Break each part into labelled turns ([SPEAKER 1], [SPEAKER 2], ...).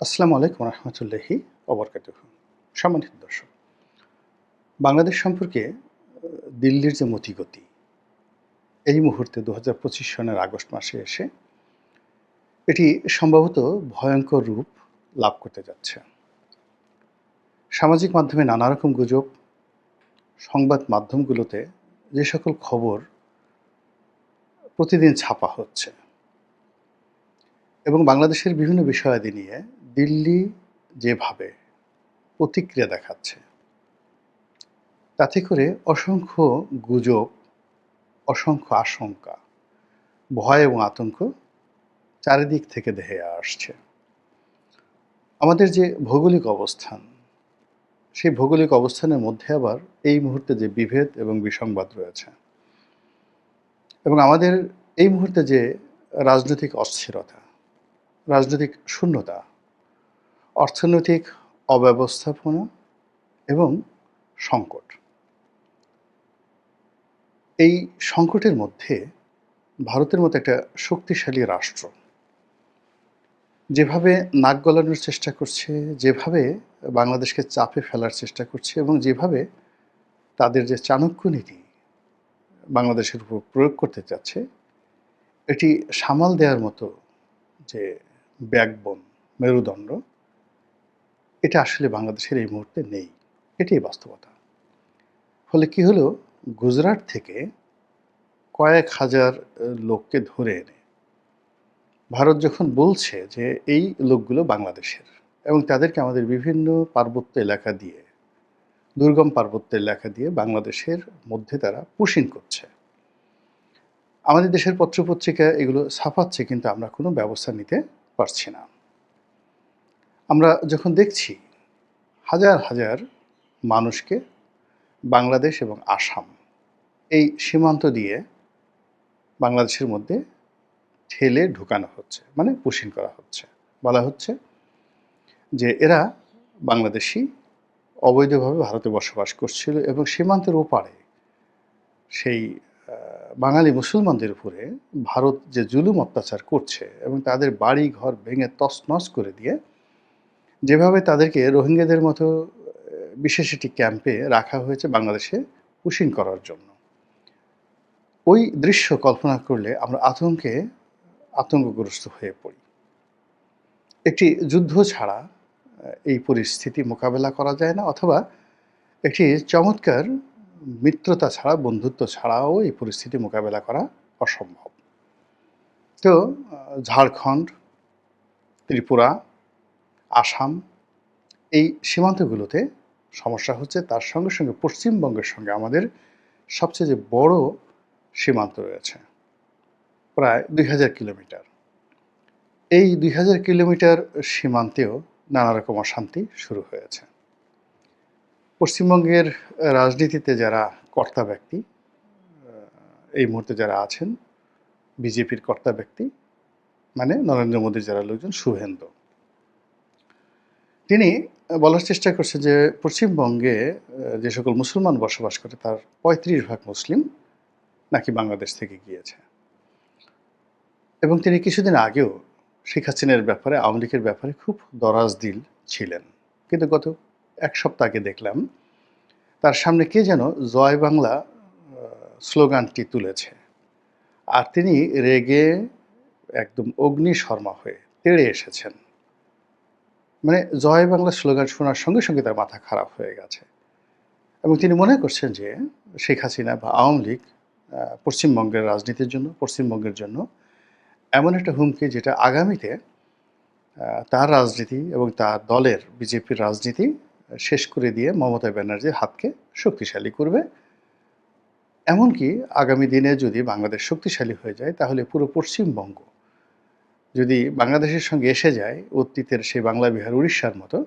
[SPEAKER 1] আসসালামু আলাইকুম রহমতুল্লাহি ওবরকাতুহু। সম্মানিত দর্শক, বাংলাদেশ সম্পর্কে দিল্লির যে মতিগতি এই মুহূর্তে ২০২৫ সনের আগস্ট মাসে এসে এটি সম্ভবত ভয়ঙ্কর রূপ লাভ করতে যাচ্ছে। সামাজিক মাধ্যমে নানা রকম গুজব, সংবাদ মাধ্যমগুলোতে যে সকল খবর প্রতিদিন ছাপা হচ্ছে এবং বাংলাদেশের বিভিন্ন বিষয়াদি নিয়ে দিল্লি যেভাবে প্রতিক্রিয়া দেখাচ্ছে, তাতে করে অসংখ্য গুজব, অসংখ্য আশঙ্কা, ভয় এবং আতঙ্ক চারিদিক থেকে ধেয়ে আসছে। আমাদের যে ভৌগোলিক অবস্থান, সেই ভৌগোলিক অবস্থানের মধ্যে আবার এই মুহূর্তে যে বিভেদ এবং বিসংবাদ রয়েছে এবং আমাদের এই মুহূর্তে যে রাজনৈতিক অস্থিরতা, রাজনৈতিক শূন্যতা, অর্থনৈতিক অব্যবস্থাপনা এবং সংকট, এই সংকটের মধ্যে ভারতের মতো একটা শক্তিশালী রাষ্ট্র যেভাবে নাক গলানোর চেষ্টা করছে, যেভাবে বাংলাদেশকে চাপে ফেলার চেষ্টা করছে এবং যেভাবে তাদের যে চাণক্য নীতি বাংলাদেশের উপর প্রয়োগ করতে চাচ্ছে, এটি সামাল দেওয়ার মতো যে ব্যাকবোন, মেরুদণ্ড, এটা আসলে বাংলাদেশের এই মুহূর্তে নেই। এটাই বাস্তবতা। ফলে কি হলো, গুজরাট থেকে কয়েক হাজার লোককে ধরে এনে ভারত যখন বলছে যে এই লোকগুলো বাংলাদেশের এবং তাদেরকে আমাদের বিভিন্ন পার্বত্য এলাকা দিয়ে, দুর্গম পার্বত্য এলাকা দিয়ে বাংলাদেশের মধ্যে তারা পুশিং করছে। আমাদের দেশের পত্রপত্রিকা এগুলো ছাপাচ্ছে, কিন্তু আমরা কোনো ব্যবস্থা নিতে পারছি না। আমরা যখন দেখছি হাজার হাজার মানুষকে বাংলাদেশ এবং আসাম এই সীমান্ত দিয়ে বাংলাদেশের মধ্যে ঠেলে ঢুকানো হচ্ছে, মানে পুশিং করা হচ্ছে। বলা হচ্ছে যে এরা বাংলাদেশি, অবৈধভাবে ভারতে বসবাস করছিল এবং সীমান্তের ওপারে সেই বাঙালি মুসলমানদের উপরে ভারত যে জুলুম অত্যাচার করছে এবং তাদের বাড়ি ঘর ভেঙে তছনছ করে দিয়ে যেভাবে তাদেরকে রোহিঙ্গাদের মতো বিশেষ একটি ক্যাম্পে রাখা হয়েছে বাংলাদেশে পুশিং করার জন্য, ওই দৃশ্য কল্পনা করলে আমরা আতঙ্কগ্রস্ত হয়ে পড়ি। একটি যুদ্ধ ছাড়া এই পরিস্থিতি মোকাবেলা করা যায় না, অথবা একটি চমৎকার মিত্রতা ছাড়া, বন্ধুত্ব ছাড়াও এই পরিস্থিতি মোকাবেলা করা অসম্ভব। তো ঝাড়খণ্ড, ত্রিপুরা, আসাম এই সীমান্তগুলোতে সমস্যা হচ্ছে। তার সঙ্গে সঙ্গে পশ্চিমবঙ্গের সঙ্গে আমাদের সবচেয়ে যে বড় সীমান্ত রয়েছে, প্রায় ২,০০০ কিলোমিটার। এই ২,০০০ কিলোমিটার সীমান্তেও নানা রকম অশান্তি শুরু হয়েছে। পশ্চিমবঙ্গের রাজনীতিতে যারা কর্তা ব্যক্তি, এই মুহূর্তে যারা আছেন, বিজেপির কর্তা ব্যক্তি, মানে নরেন্দ্র মোদীর যারা লোকজন, শুভেন্দু, তিনি বলার চেষ্টা করছেন যে পশ্চিমবঙ্গে যে সকল মুসলমান বসবাস করে তার ৩৫% মুসলিম নাকি বাংলাদেশ থেকে গিয়েছে। এবং তিনি কিছুদিন আগেও শেখ হাসিনার ব্যাপারে, আওয়ামী লীগের ব্যাপারে খুব দরাজদিল ছিলেন। কিন্তু গত এক সপ্তাহ আগে দেখলাম তার সামনে কে যেন জয় বাংলা স্লোগানটি তুলেছে, আর তিনি রেগে একদম অগ্নিশর্মা হয়ে তেড়ে এসেছেন। মানে জয় বাংলা স্লোগান শোনার সঙ্গে সঙ্গে তার মাথা খারাপ হয়ে গেছে এবং তিনি মনে করছেন যে শেখ হাসিনা বা আওয়ামী লীগ পশ্চিমবঙ্গের রাজনীতির জন্য, পশ্চিমবঙ্গের জন্য এমন একটা হুমকি, যেটা আগামীতে তার রাজনীতি এবং তার দলের বিজেপির রাজনীতি শেষ করে দিয়ে মমতা ব্যানার্জির হাতকে শক্তিশালী করবে। এমনকি আগামী দিনে যদি বাংলাদেশ শক্তিশালী হয়ে যায়, তাহলে পুরো পশ্চিমবঙ্গ যদি বাংলাদেশের সঙ্গে এসে যায় অতীতের সেই বাংলা বিহার, উড়িষ্যার মতো,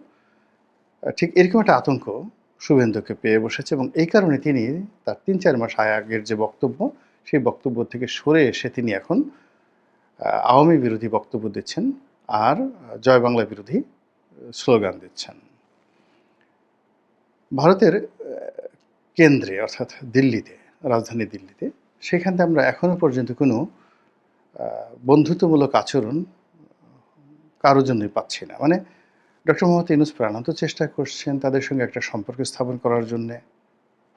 [SPEAKER 1] ঠিক এরকম একটা আতঙ্ক শুভেন্দুকে পেয়ে বসেছে। এবং এই কারণে তিনি তার ৩-৪ মাস আগের যে বক্তব্য, সেই বক্তব্য থেকে সরে এসে তিনি এখন আওয়ামী বিরোধী বক্তব্য দিচ্ছেন আর জয় বাংলা বিরোধী স্লোগান দিচ্ছেন। ভারতের কেন্দ্রে, অর্থাৎ দিল্লিতে, রাজধানী দিল্লিতে, সেখানে আমরা এখনো পর্যন্ত কোনো বন্ধুত্বমূলক আচরণ কারোর জন্যই পাচ্ছি না। মানে ডক্টর মোহাম্মদ ইউনূস প্রাণান্ত চেষ্টা করছেন তাদের সঙ্গে একটা সম্পর্ক স্থাপন করার জন্যে,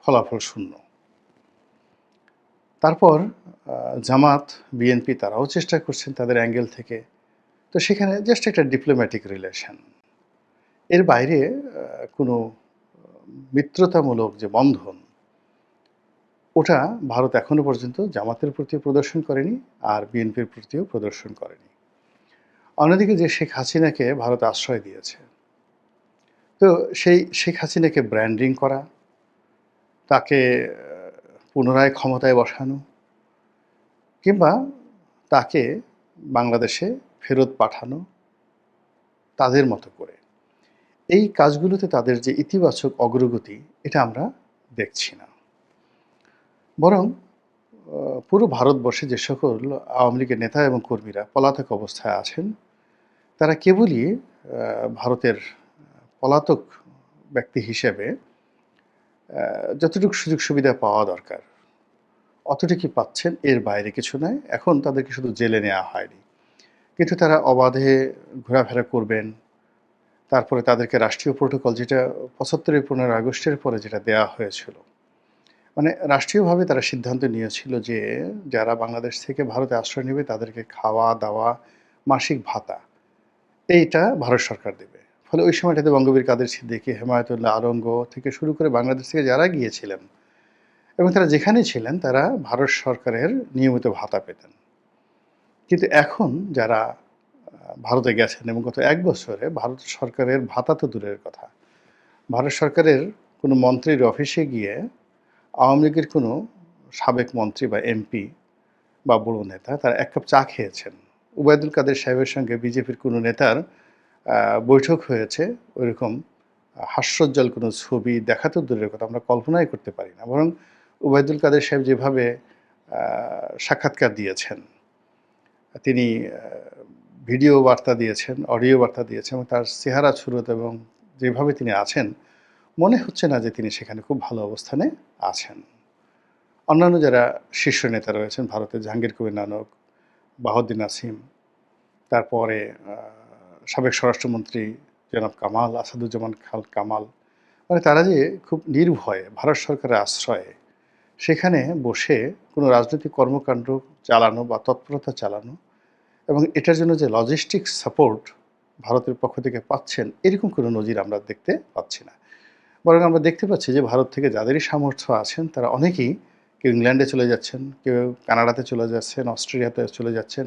[SPEAKER 1] ফলাফল শূন্য। তারপর জামাত, বিএনপি তারাও চেষ্টা করছেন তাদের অ্যাঙ্গেল থেকে। তো সেখানে জাস্ট একটা ডিপ্লোম্যাটিক রিলেশন। এর বাইরে কোনো মিত্রতামূলক যে বন্ধন, ওটা ভারত এখনো পর্যন্ত জামাতের প্রতি প্রদর্শন করেনি, আর বিএনপির প্রতিও প্রদর্শন করেনি। অন্যদিকে যে শেখ হাসিনাকে ভারত আশ্রয় দিয়েছে, তো সেই শেখ হাসিনাকে ব্র্যান্ডিং করা, তাকে পুনরায় ক্ষমতায় বসানো, কিংবা তাকে বাংলাদেশে ফেরত পাঠানো তাদের মতো করে, এই কাজগুলোতে তাদের যে ইতিবাচক অগ্রগতি, এটা আমরা দেখছি না। বরং পুরো ভারতবর্ষে যে সকল আওয়ামী লীগের নেতা এবং কর্মীরা পলাতক অবস্থায় আছেন, তারা কেবলই ভারতের পলাতক ব্যক্তি হিসেবে যতটুকু সুযোগ সুবিধা পাওয়া দরকার অতটুকুই পাচ্ছেন, এর বাইরে কিছু নয়। এখন তাদেরকে শুধু জেলে নেওয়া হয়নি, কিন্তু তারা অবাধে ঘোরাফেরা করবেন। তারপরে তাদেরকে রাষ্ট্রীয় প্রোটোকল, যেটা ৭৫ 15 আগস্টের পরে যেটা দেয়া হয়েছিল, মানে রাষ্ট্রীয়ভাবে তারা সিদ্ধান্ত নিয়েছিল যে যারা বাংলাদেশ থেকে ভারতে আশ্রয় নেবে তাদেরকে খাওয়া দাওয়া, মাসিক ভাতা, এইটা ভারত সরকার দেবে। ফলে ওই সময়টাতে বঙ্গবীর কাদের সিদ্দিকী, হেমায়েতুল্লাহ আলমগ থেকে শুরু করে বাংলাদেশ থেকে যারা গিয়েছিলেন এবং তারা যেখানেই ছিলেন তারা ভারত সরকারের নিয়মিত ভাতা পেতেন। কিন্তু এখন যারা ভারতে গেছেন এবং গত ১ বছরে ভারত সরকারের ভাতা তো দূরের কথা, ভারত সরকারের কোনো মন্ত্রীর অফিসে গিয়ে আওয়ামী লীগের কোনো সাবেক মন্ত্রী বা এমপি বা বড় নেতা তারা ১ কাপ চা খেয়েছেন। ওবায়দুল কাদের সাহেবের সঙ্গে বিজেপির কোনো নেতার বৈঠক হয়েছে, ওইরকম হাস্যোজ্জ্বল কোনো ছবি দেখা তো দূরের কথা, আমরা কল্পনাই করতে পারি না। বরং ওবায়দুল কাদের সাহেব যেভাবে সাক্ষাৎকার দিয়েছেন, তিনি ভিডিও বার্তা দিয়েছেন, অডিও বার্তা দিয়েছেন, এবং তার চেহারা সুরত এবং যেভাবে তিনি আছেন, মনে হচ্ছে না যে তিনি সেখানে খুব ভালো অবস্থানে আছেন। অন্যান্য যারা শীর্ষ নেতা রয়েছেন ভারতের, জাহাঙ্গীর কবির নানক, বাহাউদ্দিন নাসিম, তারপরে সাবেক স্বরাষ্ট্রমন্ত্রী জনাব কামাল, আসাদুজ্জামান কামাল, মানে তারা যে খুব নির্ভয়ে ভারত সরকারের আশ্রয়ে সেখানে বসে কোনো রাজনৈতিক কর্মকাণ্ড চালানো বা তৎপরতা চালানো এবং এটার জন্য যে লজিস্টিক সাপোর্ট ভারতের পক্ষ থেকে পাচ্ছেন, এরকম কোনো নজির আমরা দেখতে পাচ্ছি না। বরং আমরা দেখতে পাচ্ছি যে ভারত থেকে যাদেরই সামর্থ্য আছেন তারা অনেকেই, কেউ ইংল্যান্ডে চলে যাচ্ছেন, কেউ কানাডাতে চলে যাচ্ছেন, অস্ট্রেলিয়াতে চলে যাচ্ছেন,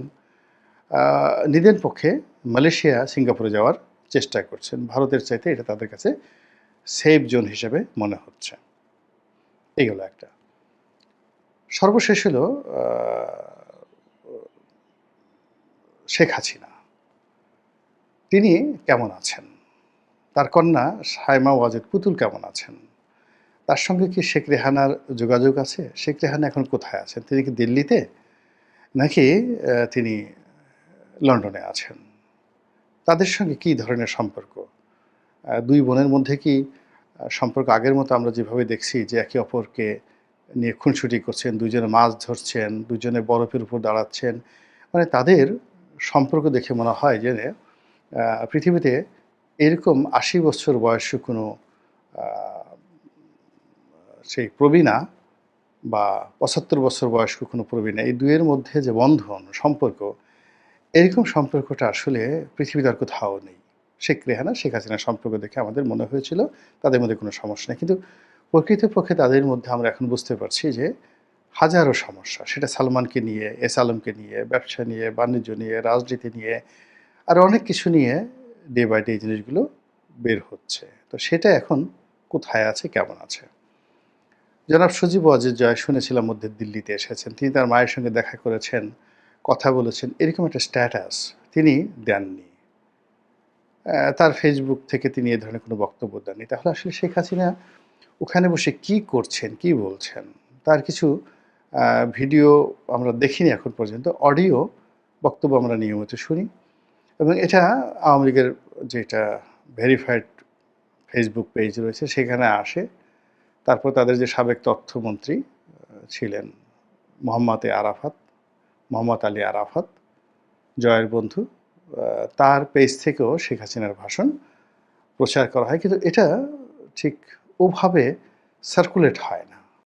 [SPEAKER 1] নিদেন পক্ষে মালয়েশিয়া, সিঙ্গাপুরে যাওয়ার চেষ্টা করছেন। ভারতের চাইতে এটা তাদের কাছে সেফ জোন হিসেবে মনে হচ্ছে। এই হলো একটা। সর্বশেষ হলো শেখ হাসিনা, তিনি কেমন আছেন? তার কন্যা সায়মা ওয়াজেদ পুতুল কেমন আছেন? তার সঙ্গে কি শেখ রেহানার যোগাযোগ আছে? শেখ রেহানা এখন কোথায় আছেন? তিনি কি দিল্লিতে, নাকি তিনি লন্ডনে আছেন? তাদের সঙ্গে কী ধরনের সম্পর্ক? দুই বোনের মধ্যে কি সম্পর্ক আগের মতো আমরা যেভাবে দেখছি যে একে অপরকে নিয়ে খুনসুটি করছেন, দুজনে মাছ ধরছেন, দুজনে বরফের উপর দাঁড়াচ্ছেন, মানে তাদের সম্পর্ক দেখে মনে হয় যে পৃথিবীতে এরকম ৮০ বছর বয়স্ক কোনো সেই প্রবীণা বা ৭৫ বছর বয়স্ক কোনো প্রবীণা, এই দুইয়ের মধ্যে যে বন্ধন, সম্পর্ক, এরকম সম্পর্কটা আসলে পৃথিবীতে আর কোথাও নেই। শেখ রেহানা, শেখ হাসিনার সম্পর্ক দেখে আমাদের মনে হয়েছিল তাদের মধ্যে কোনো সমস্যা নেই। কিন্তু প্রকৃতপক্ষে তাদের মধ্যে আমরা এখন বুঝতে পারছি যে হাজারো সমস্যা। সেটা সালমানকে নিয়ে, এস আলমকে নিয়ে, ব্যবসা নিয়ে, বাণিজ্য নিয়ে, রাজনীতি নিয়ে, আরও অনেক কিছু নিয়ে ডে বাই ডে এই জিনিসগুলো বের হচ্ছে। তো সেটা এখন কোথায় আছে, কেমন আছে? জনাব সজীব ওয়াজেদ জয় শুনেছিলাম মধ্যে দিল্লিতে এসেছেন। তিনি তার মায়ের সঙ্গে দেখা করেছেন, কথা বলেছেন, এরকম একটা স্ট্যাটাস তিনি দেননি। তার ফেসবুক থেকে তিনি এ ধরনের কোনো বক্তব্য দেননি। তাহলে আসলে শেখ হাসিনা ওখানে বসে কি করছেন, কি বলছেন? তার কিছু ভিডিও আমরা দেখিনি এখন পর্যন্ত, অডিও বক্তব্য আমরা নিয়মিত শুনি এবং এটা আওয়ামী লীগের যেটা ভেরিফাইড ফেসবুক পেজ রয়েছে সেখানে আসে। তারপর তাদের যে সাবেক তথ্যমন্ত্রী ছিলেন মোহাম্মদ আলী আরাফাত, জয়ের বন্ধু, তার পেজ থেকেও শেখ হাসিনার ভাষণ প্রচার করা হয়, কিন্তু এটা ঠিক ওভাবে সার্কুলেট হয় না।